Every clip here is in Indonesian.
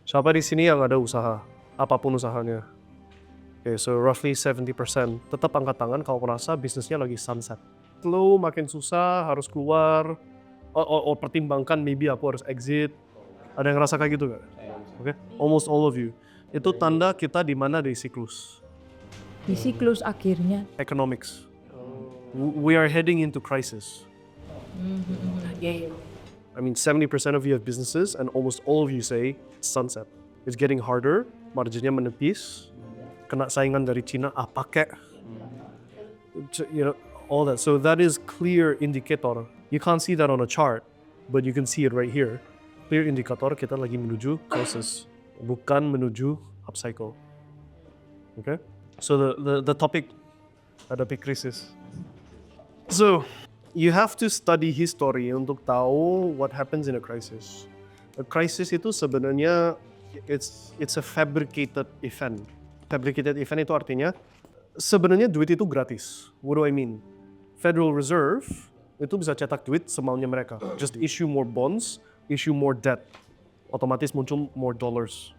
Siapa di sini yang ada usaha? Apapun usahanya. Okay, so roughly 70%. Tetap angkat tangan kalau merasa bisnisnya lagi sunset. Slow, makin susah, harus keluar. Or pertimbangkan maybe aku harus exit. Ada yang ngerasa kayak gitu gak? Okay, almost all of you. Itu tanda kita di mana di siklus. Di siklus akhirnya. Economics. We are heading into crisis. I mean, 70% of you have businesses and almost all of you say sunset. It's getting harder, marginnya menepis, kena saingan dari Cina, apa kek? You know, all that. So that is clear indicator. You can't see that on a chart, but you can see it right here. Clear indicator kita lagi menuju crisis, bukan menuju upcycle. Okay? So the topic ada krisis. So you have to study history untuk tahu what happens in a crisis. A crisis itu sebenarnya it's a fabricated event. Fabricated event itu artinya sebenarnya duit itu gratis. What do I mean? Federal Reserve itu bisa cetak duit semaunya mereka. Just issue more bonds, issue more debt. Otomatis muncul more dollars.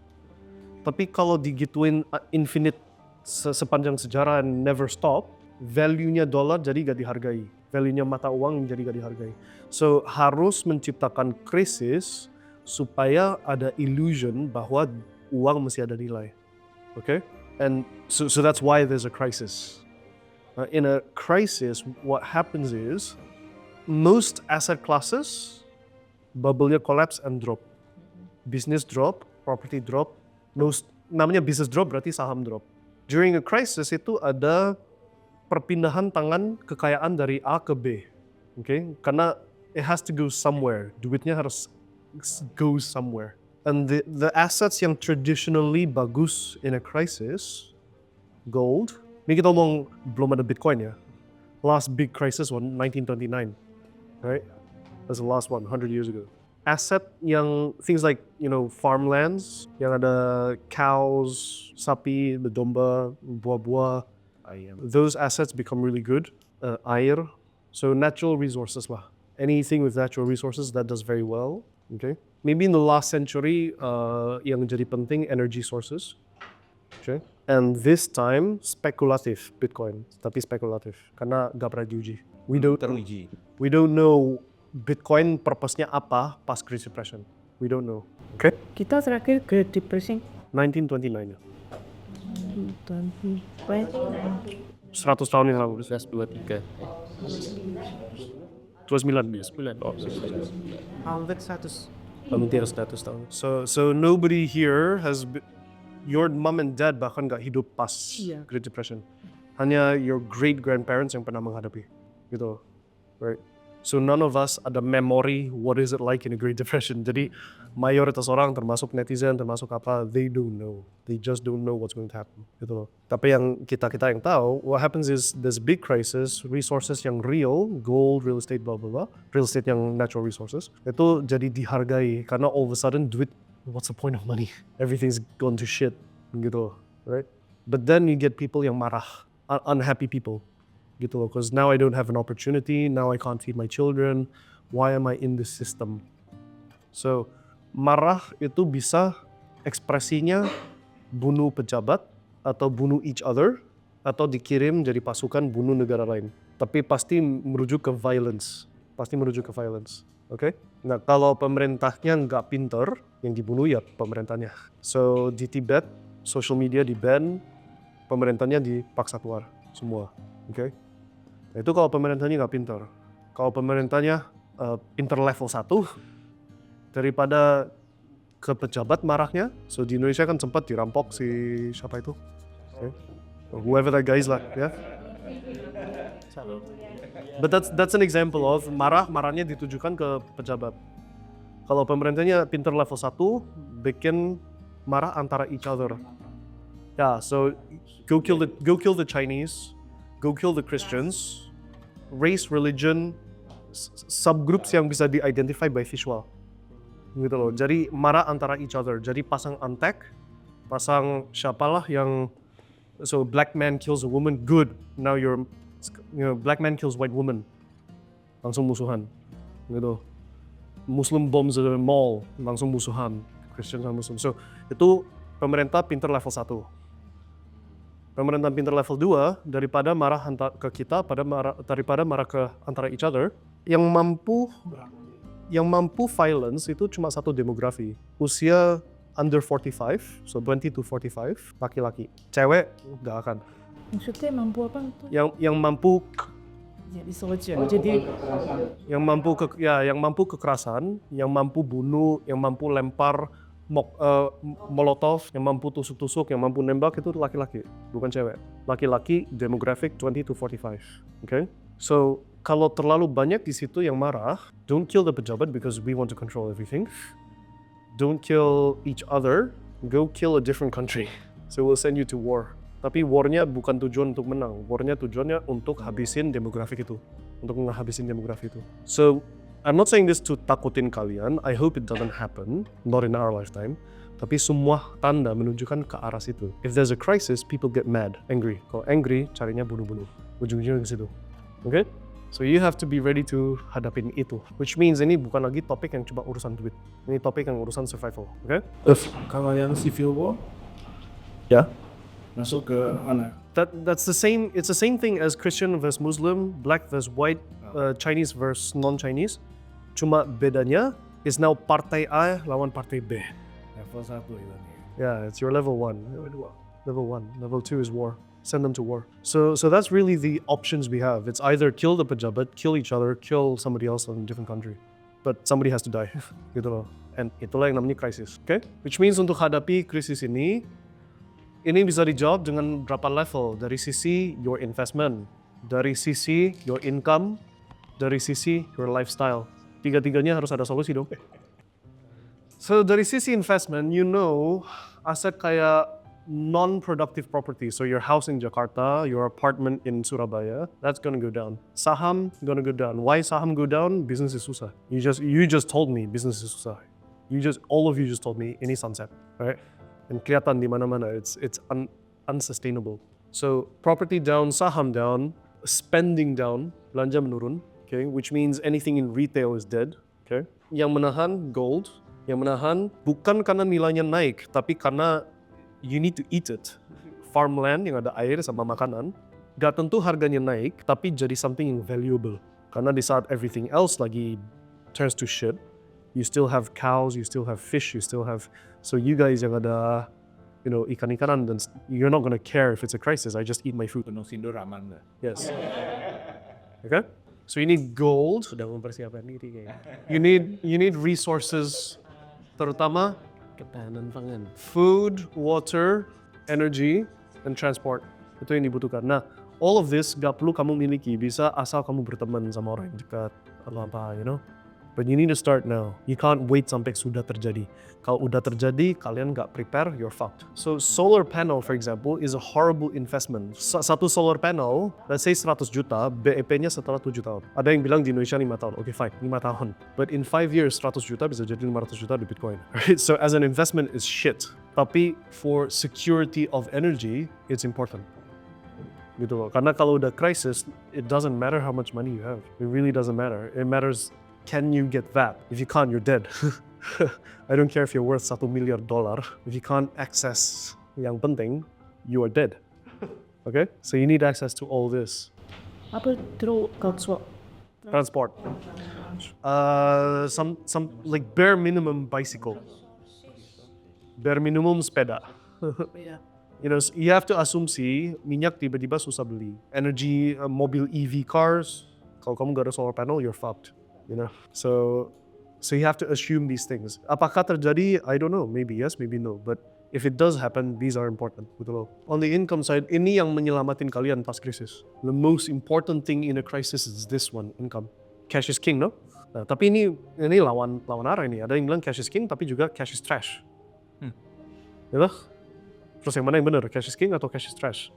Tapi kalau digituin infinite sepanjang sejarah and never stop, value-nya dolar jadi gak dihargai. Value-nya mata uang jadi gak dihargai. So harus menciptakan krisis supaya ada illusion bahwa uang masih ada nilai. Okay? And so that's why there's a crisis. In a crisis, what happens is most asset classes bubble-nya collapse and drop. Business drop, property drop. Namanya business drop berarti saham drop. During a crisis itu ada perpindahan tangan kekayaan dari A ke B. Okay? Karena it has to go somewhere. Duitnya harus go somewhere. And the assets yang traditionally bagus in a crisis, gold. Ini kita ngomong belum ada Bitcoin ya. Last big crisis was 1929, right? That's the last one, 100 years ago. Asset yang things like, farmlands, yang ada cows, sapi, domba, buah-buah, those assets become really good. Air, so natural resources lah. Anything with natural resources that does very well. Okay. Maybe in the last century, yang jadi penting energy sources. Okay. And this time spekulatif Bitcoin, tapi spekulatif karena gak pernah diuji. We don't know Bitcoin purpose-nya apa pas Great Depression. We don't know. Okay. Kita terakhir Great Depression 1929 ya. 20. 100 tahun yang lalu. 23. 29. Oh, Hampir 100. hampir 100 tahun. So nobody here has your mom and dad bahkan gak hidup pas Great Depression. Hanya your great grandparents yang pernah menghadapi, gitu, right? So none of us ada memory what is it like in a Great Depression. Jadi mayoritas orang termasuk netizen, termasuk apa, they don't know. They just don't know what's going to happen, gitu loh. Tapi yang kita yang tahu, what happens is this big crisis, resources yang real, gold, real estate, blah blah blah, real estate yang natural resources, itu jadi dihargai karena all of a sudden duit, what's the point of money? Everything's gone to shit, gitu, right? But then you get people yang marah, unhappy people. Gitu loh, because now I don't have an opportunity, now I can't feed my children, why am I in this system? So, marah itu bisa ekspresinya bunuh pejabat, atau bunuh each other, atau dikirim jadi pasukan bunuh negara lain. Tapi pasti merujuk ke violence, okay? Nah, kalau pemerintahnya nggak pinter, yang dibunuh ya pemerintahnya. So, di Tibet, social media di-ban, pemerintahnya dipaksa keluar, semua, okay? Nah, itu kalau pemerintahnya nggak pintar. Kalau pemerintahnya pintar level 1, daripada ke pejabat marahnya, so di Indonesia kan sempat dirampok si siapa itu? Okay. Whoever that guy is lah, ya. Yeah? But that's an example of marahnya ditujukan ke pejabat. Kalau pemerintahnya pintar level 1, bikin marah antara each other. Yeah, so go kill the Chinese. Go kill the Christians, race, religion, subgroups yang bisa di-identify by visual. Gitu loh. Jadi marah antara each other. Jadi pasang antek, pasang siapalah yang, so black man kills a woman, good. Now black man kills white woman. Langsung musuhan. Gitu. Muslim bombs a mall, langsung musuhan. Christian sama Muslim. So itu pemerintah pinter level 1. Pemerintah pinter level 2 daripada marah ke kita daripada marah ke antara each other. Yang mampu violence itu cuma satu demografi. Usia under 45, so 20 to 45, laki-laki. Cewek nggak akan. Maksudnya mampu apa tuh? Yang mampu Jadi soja. Jadi yang mampu kekerasan, yang mampu bunuh, yang mampu lempar molotov, yang mampu tusuk-tusuk, yang mampu nembak itu laki-laki, bukan cewek. Laki-laki demographic 20 to 45. Okay? So kalau terlalu banyak di situ yang marah, don't kill the pejabat because we want to control everything. Don't kill each other, go kill a different country. So we'll send you to war. Tapi war-nya bukan tujuan untuk menang, war-nya tujuannya untuk habisin demografik itu, untuk menghabisin demografik itu. So, I'm not saying this to takutin kalian, I hope it doesn't happen, not in our lifetime, tapi semua tanda menunjukkan ke arah situ. If there's a crisis, people get mad, angry. Kalau angry, carinya bunuh-bunuh, ujung-ujungnya ke situ. Okay? So you have to be ready to hadapin itu, which means ini bukan lagi topik yang cuma urusan duit, ini topik yang urusan survival, okay? Kalau yang civil war Ya. masuk ke mana? That's the same. It's the same thing as Christian versus Muslim, black versus white, Chinese versus non-Chinese. Cuma bedanya is now partai A lawan partai B. Level 1 itu nih. Yeah, it's your level 1. Level 1. Level 2 is war. Send them to war. So that's really the options we have. It's either kill the pejabat, kill each other, kill somebody else in a different country. But somebody has to die. Gitu loh. And itulah yang namanya krisis. Okay? Which means untuk hadapi krisis ini bisa dijawab dengan berapa level. Dari sisi your investment, dari sisi your income, dari sisi your lifestyle. Tiga-tiganya harus ada solusi dong. So dari sisi investment, aset kayak non-productive property. So your house in Jakarta, your apartment in Surabaya, that's gonna go down. Saham gonna go down. Why saham go down? Business is susah. You just told me business is susah. All of you just told me ini sunset, right? And kelihatan di mana-mana, it's unsustainable. So property down, saham down, spending down, belanja menurun, okay? Which means anything in retail is dead, okay? Yang menahan gold, yang menahan bukan karena nilainya naik, tapi karena you need to eat it. Farmland yang ada air sama makanan, gak tentu harganya naik, tapi jadi something yang valuable. Karena di saat everything else lagi turns to shit, you still have cows, you still have fish, you still have. So you guys yang ada, ikan-ikanan, dan you're not gonna care if it's a crisis. I just eat my food. Gunung Sindur aman nggak? Yes. Okay. So you need gold. Sudah mempersiapkan diri kayaknya. You need resources, terutama ketahanan pangan. Food, water, energy, and transport. Itu yang dibutuhkan. Nah, all of this gak perlu kamu miliki. Bisa asal kamu berteman sama orang yang dekat atau apa, But you need to start now. You can't wait sampai sudah terjadi. Kalau udah terjadi, kalian nggak prepare, you're fucked. So solar panel, for example, is a horrible investment. Satu solar panel, let's say 100 juta, BEP-nya setelah 7 tahun. Ada yang bilang di Indonesia 5 tahun. Okay, fine, 5 tahun. But in 5 years, 100 juta bisa jadi 500 juta di Bitcoin. Right? So as an investment, is shit. Tapi for security of energy, it's important. Gitu loh. Karena kalau udah crisis, it doesn't matter how much money you have. It really doesn't matter. It matters, can you get that? If you can't, you're dead. I don't care if you're worth $1 million. If you can't access yang penting, you are dead. Okay? So you need access to all this. apa terus kalau Transport. Some like bare minimum bicycle. Bare minimum sepeda. You have to asumsi minyak tiba-tiba susah beli. Energy, mobil EV cars. Kalau kamu gak ada solar panel, you're fucked. So you have to assume these things. Apakah terjadi? I don't know. Maybe yes, maybe no. But if it does happen, these are important. Betul loh. On the income side, ini yang menyelamatin kalian pas krisis. The most important thing in a crisis is this one, income. Cash is king, no? Nah, tapi ini lawan arah ini. Ada yang bilang cash is king, tapi juga cash is trash. Gitu? Terus yang mana yang benar? Cash is king atau cash is trash?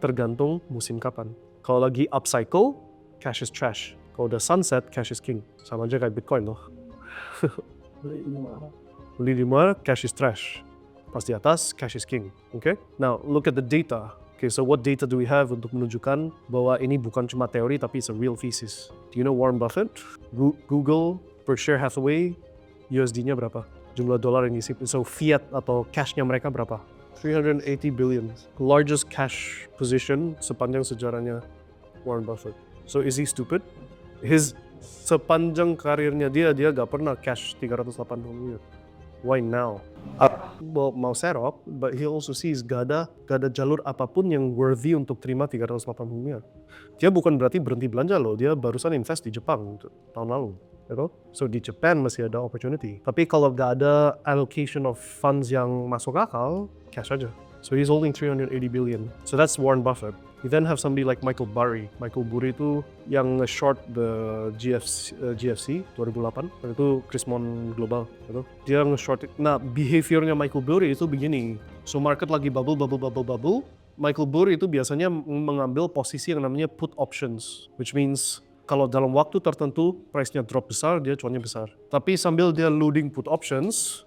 Tergantung musim kapan. Kalau lagi upcycle, cash is trash. Kalau udah sunset, cash is king. Sama aja kayak Bitcoin loh. Beli di mana, cash is trash. Pas di atas, cash is king. Okay? Now, look at the data. Okay, so what data do we have untuk menunjukkan bahwa ini bukan cuma teori, tapi it's a real thesis? Do you know Warren Buffett? Google, Berkshire Hathaway, USD-nya berapa? jumlah dolar yang disimpan. So fiat atau cashnya mereka berapa? 380 billion. Largest cash position sepanjang sejarahnya Warren Buffett. So is he stupid? Sepanjang karirnya dia gak pernah cash 380 miliar. Why now? Well, mau serok, but he also sees gak ada jalur apapun yang worthy untuk terima 380 miliar. Dia bukan berarti berhenti belanja loh, dia barusan invest di Jepang tahun lalu. Gitu? So di Japan masih ada opportunity. Tapi kalau gak ada allocation of funds yang masuk akal, cash aja. So he's holding 380 billion. So that's Warren Buffett. You then have somebody like Michael Burry. Michael Burry itu yang short the GFC 2008. Itu Chrismon Global. Gitu. Dia nge-short. Nah, behaviornya Michael Burry itu begini. So market lagi bubble. Michael Burry itu biasanya mengambil posisi yang namanya put options. Which means kalau dalam waktu tertentu price-nya drop besar, dia cuannya besar. Tapi sambil dia loading put options,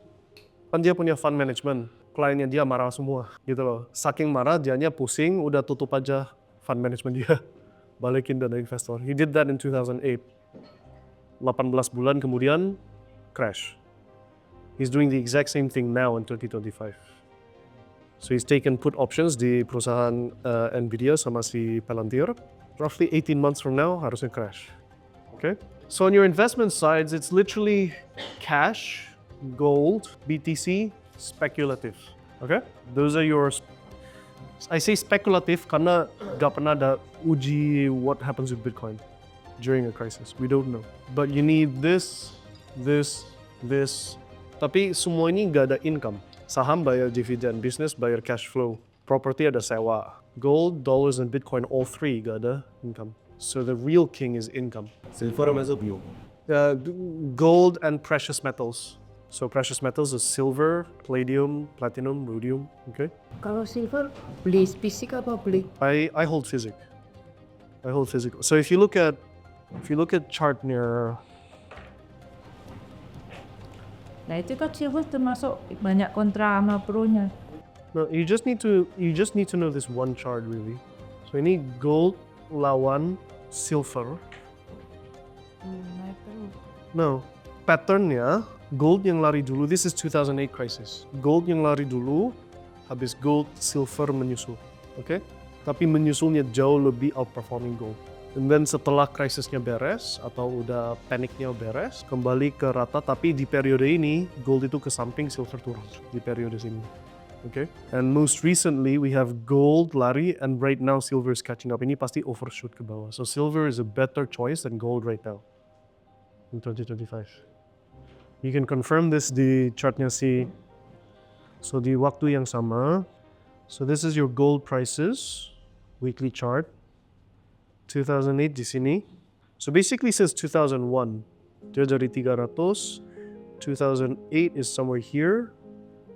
kan dia punya fund management. Kliennya dia marah semua gitu loh. Saking marah dianya pusing, udah tutup aja fund management dia. Balikin dana investor. He did that in 2008. 18 bulan kemudian crash. He's doing the exact same thing now in 2025. So he's taken put options di perusahaan Nvidia sama si Palantir. Roughly 18 months from now harusnya crash. Okay? So on your investment sides, it's literally cash, gold, BTC, speculative. Okay? Those are yours. I say speculative karena gak pernah ada uji what happens with Bitcoin during a crisis. We don't know. But you need this. Tapi semua ini gak ada income. Saham bayar dividen, business bayar cash flow, property ada sewa. Gold, dollars, and Bitcoin, all three gak ada income. So the real king is income. Silver masuk bio. Gold and precious metals. So precious metals is silver, palladium, platinum, rhodium. Okay. Kalau silver beli fisik apa beli? I hold physic. So if you look at chartnya, Nah itu kan silver termasuk banyak kontra sama pro-nya. no, you just need to know this one chart really. So ini gold lawan silver. Naik terus. No, patternnya gold yang lari dulu. This is 2008 crisis. Gold yang lari dulu, habis gold, silver menyusul. Okay? Tapi menyusulnya jauh lebih outperforming gold. And then setelah krisisnya beres atau udah paniknya beres, kembali ke rata. Tapi di periode ini gold itu ke samping, silver turun di periode sini. Okay? And most recently we have gold lari, and right now silver is catching up. Ini pasti overshoot ke bawah. So silver is a better choice than gold right now in 2025. You can confirm this di chartnya si. So di waktu yang sama. So this is your gold prices, weekly chart. 2008 di sini. So basically since 2001, dia dari 300, 2008 is somewhere here,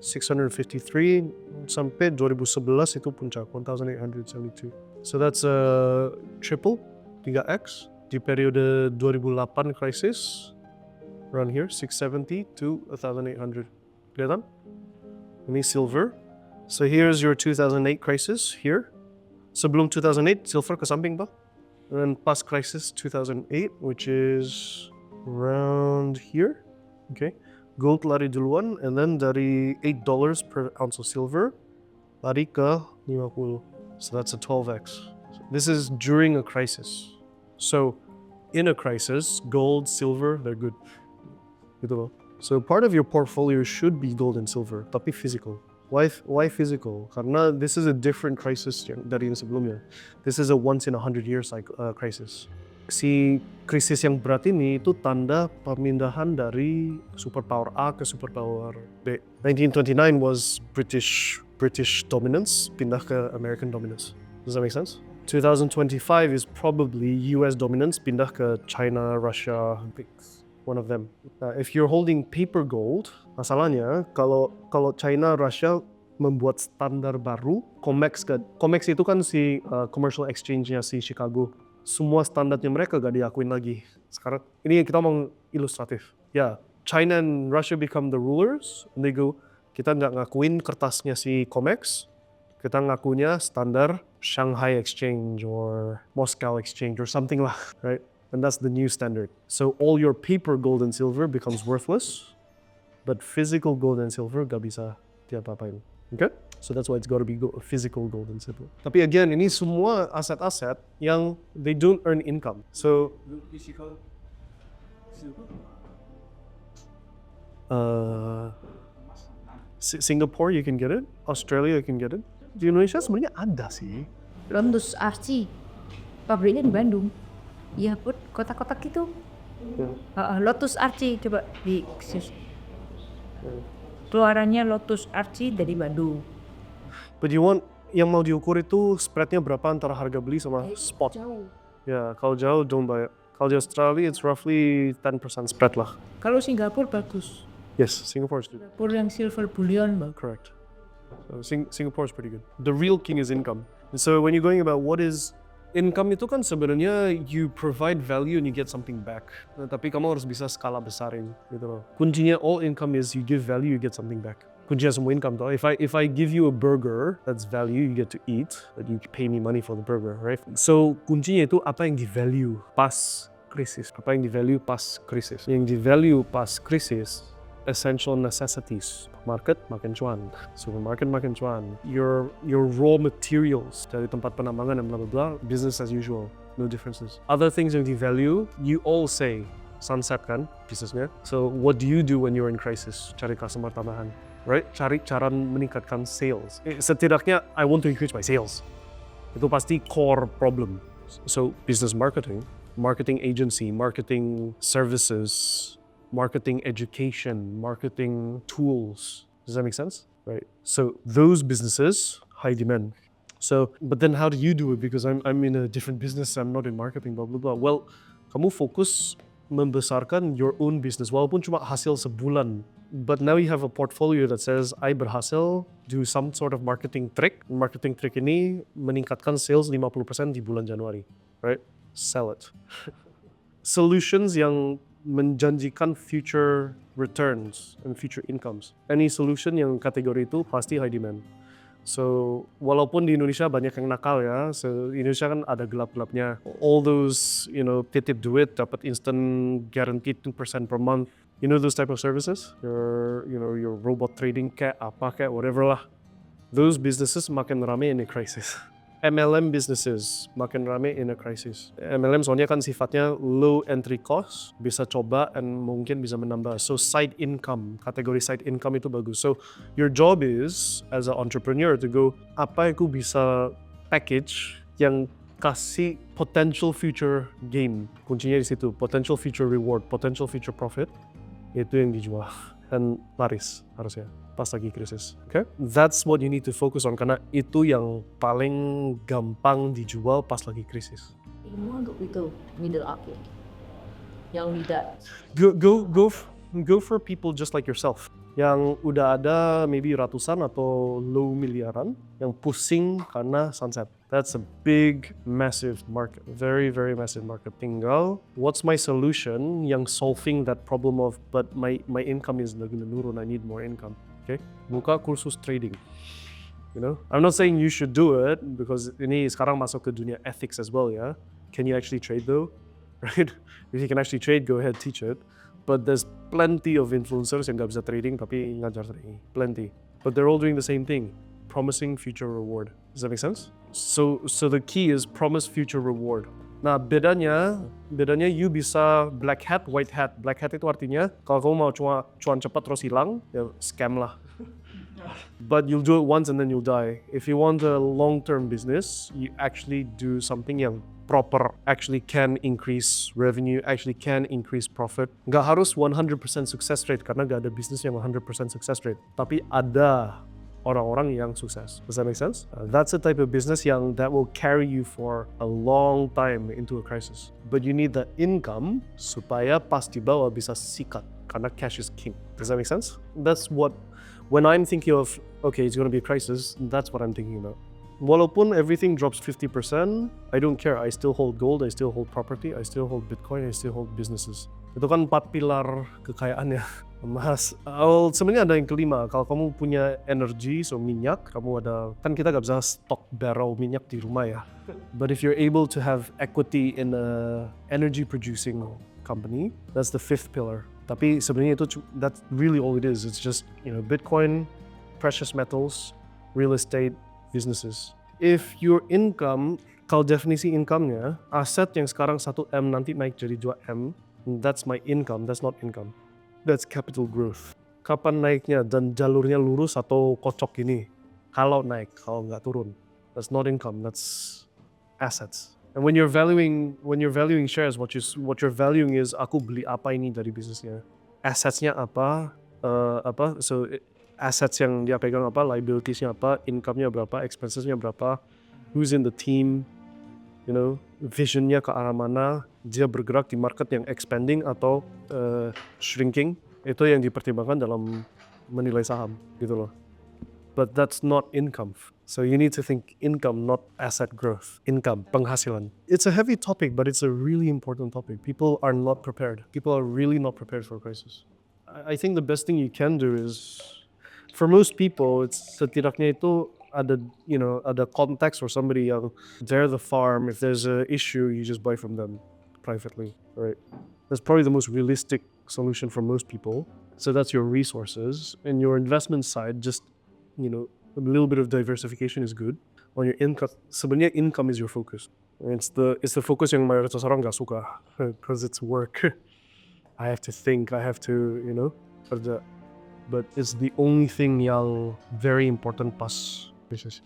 653 sampai 2011 itu puncak 1872. So that's a triple 3x di periode 2008 crisis. Around here, 670 to 1800. Kelihatan? Ini silver. So here's your 2008 crisis here. Sebelum 2008, silver ke samping pa. And then past crisis 2008, which is around here. Okay. Gold lari duluan, and then dari $8 per ounce of silver, lari ke 50. So that's a 12x. So this is during a crisis. So in a crisis, gold, silver, they're good. Gitu loh. So part of your portfolio should be gold and silver, tapi physical. Why physical? Karena this is a different crisis dari yang sebelumnya. This is a once in 100 year crisis. Si krisis yang berat ini itu tanda pemindahan dari superpower A ke superpower B. 1929 was British dominance, pindah ke American dominance. Does that make sense? 2025 is probably US dominance, pindah ke China, Russia, one of them. If you're holding paper gold, masalahnya kalau China, Russia membuat standar baru, COMEX itu kan si commercial exchange-nya si Chicago. Semua standarnya mereka gak diakuin lagi. Sekarang ini kita mau ilustratif. Ya, China and Russia become the rulers, and they go, kita nggak ngakuin kertasnya si COMEX, kita ngakunya standar Shanghai Exchange or Moscow Exchange or something lah, right? And that's the new standard. So all your paper gold and silver becomes worthless. But physical gold and silver gak bisa diapa-apain. Okay? So that's why it's gotta be physical gold and silver. Tapi again, ini semua aset-aset yang they don't earn income. So Physical silver. Singapore you can get it, Australia you can get it. Di Indonesia sebenarnya ada sih. Lotus Archie, pabriknya di Bandung. Iya put, kotak-kotak gitu. Lotus Archie coba di keluarannya Lotus Archie dari Bandung. But you want yang mau diukur itu spreadnya berapa antara harga beli sama spot. Jauh. Ya, kalau jauh don't buy it. Kalau di Australia it's roughly 10% spread lah. Kalau Singapura bagus. Yes, Singapore is good. Singapura yang silver bullion bagus. Correct. So Singapore is pretty good. The real king is income. And so when you're going about what is income itu kan sebenarnya you provide value and you get something back. Nah, tapi kamu harus bisa skala besarin gitu loh. Kuncinya all income is you give value, you get something back. Kuncinya semua income tuh. If I give you a burger, that's value you get to eat, but you pay me money for the burger, right? So kuncinya itu apa yang di value pas krisis. Apa yang di value pas krisis. Yang di value pas krisis, essential necessities. Market makin cuan, supermarket makin cuan. Your raw materials dari tempat penambangan dan bla bla bla, business as usual, no differences. Other things yang di value, you all say sunset kan bisnisnya. So what do you do when you're in crisis? Cari customer tambahan, right? Cari cara meningkatkan sales. Setidaknya I want to increase my sales. Itu pasti core problem. So business marketing, marketing agency, marketing services, marketing education, marketing tools. Does that make sense? Right. So those businesses, high demand. So, but then how do you do it? Because I'm in a different business, I'm not in marketing, blah, blah, blah. Well, kamu fokus membesarkan your own business, walaupun cuma hasil sebulan. But now you have a portfolio that says, I berhasil do some sort of marketing trick. Marketing trick ini meningkatkan sales 50% di bulan Januari. Right? Sell it. Solutions yang menjanjikan future returns and future incomes. Any solution yang kategori itu pasti high demand. So, walaupun di Indonesia banyak yang nakal ya, so Indonesia kan ada gelap-gelapnya. All those, titip duit dapat instant guaranteed 2% per month. You know those type of services? Your robot trading kayak apa kayak whatever lah. Those businesses makin rame in a crisis. MLM businesses makin rame in a crisis. MLM soalnya kan sifatnya low entry cost, bisa coba and mungkin bisa menambah. So side income, kategori side income itu bagus. So your job is as an entrepreneur to go, apa yang aku bisa package yang kasih potential future gain. Kuncinya di situ, potential future reward, potential future profit. Itu yang dijual dan laris harusnya pas lagi krisis. Okay? That's what you need to focus on karena itu yang paling gampang dijual pas lagi krisis. Ilmu untuk itu middle up ya. Yang tidak. Go for people just like yourself. Yang udah ada maybe ratusan atau low miliaran yang pusing karena sunset. That's a big, massive market. Very, very massive market. Tinggal, what's my solution yang solving that problem of, but my income is lagi menurun, I need more income. Okay? Buka kursus trading. I'm not saying you should do it because ini sekarang masuk ke dunia ethics as well ya. Can you actually trade though? Right? If you can actually trade, go ahead, teach it. But there's plenty of influencers yang gak bisa trading tapi ngajar trading. Plenty. But they're all doing the same thing. Promising future reward. Does that make sense? So the key is promise future reward. Nah, bedanya you bisa black hat, white hat. Black hat itu artinya kalau kamu mau cuan cepat terus hilang, ya scam lah. But you'll do it once and then you'll die. If you want a long-term business, you actually do something yang proper, actually can increase revenue, actually can increase profit. Nggak harus 100% success rate karena nggak ada bisnis yang 100% success rate. Tapi ada orang-orang yang sukses. Does that make sense? That's the type of business that will carry you for a long time into a crisis. But you need the income supaya pas di bawah bisa sikat karena cash is king. Does that make sense? That's what, when I'm thinking of, okay, it's going to be a crisis, that's what I'm thinking about. Walaupun everything drops 50%, I don't care. I still hold gold, I still hold property, I still hold Bitcoin, I still hold businesses. Itu kan 4 pilar kekayaan ya. Mas, sebenarnya ada yang kelima. Kalau kamu punya energi, so minyak, kamu ada, kan kita gak bisa stok barrel minyak di rumah ya. But if you're able to have equity in a energy producing company, that's the 5th pillar. Tapi sebenarnya that's really all it is. It's just, Bitcoin, precious metals, real estate, businesses. If your income, kalau definisi income-nya, aset yang sekarang 1M nanti naik jadi 2M, that's my income, that's not income. That's capital growth. Kapan naiknya dan jalurnya lurus atau kocok ini? Kalau naik, kalau nggak turun. That's not income, that's assets. And when you're valuing shares, what you're valuing is aku beli apa ini dari bisnisnya. Assets-nya apa? Assets yang dia pegang apa, liabilities-nya apa, income-nya berapa, expenses-nya berapa, who's in the team, vision-nya ke arah mana, dia bergerak di market yang expanding atau shrinking, itu yang dipertimbangkan dalam menilai saham, gitu loh. But that's not income. So you need to think income, not asset growth. Income, penghasilan. It's a heavy topic, but it's a really important topic. People are not prepared. People are really not prepared for a crisis. I think the best thing you can do is, for most people, it's setidaknya itu ada context or somebody yang they're the farm. If there's an issue, you just buy from them privately, right? That's probably the most realistic solution for most people. So that's your resources. And your investment side, just a little bit of diversification is good. On your income, sebenarnya income is your focus. It's the focus yang mayoritas orang nggak suka because it's work. I have to think, I have to, kerja. But it's the only thing yang very important pas bisnis.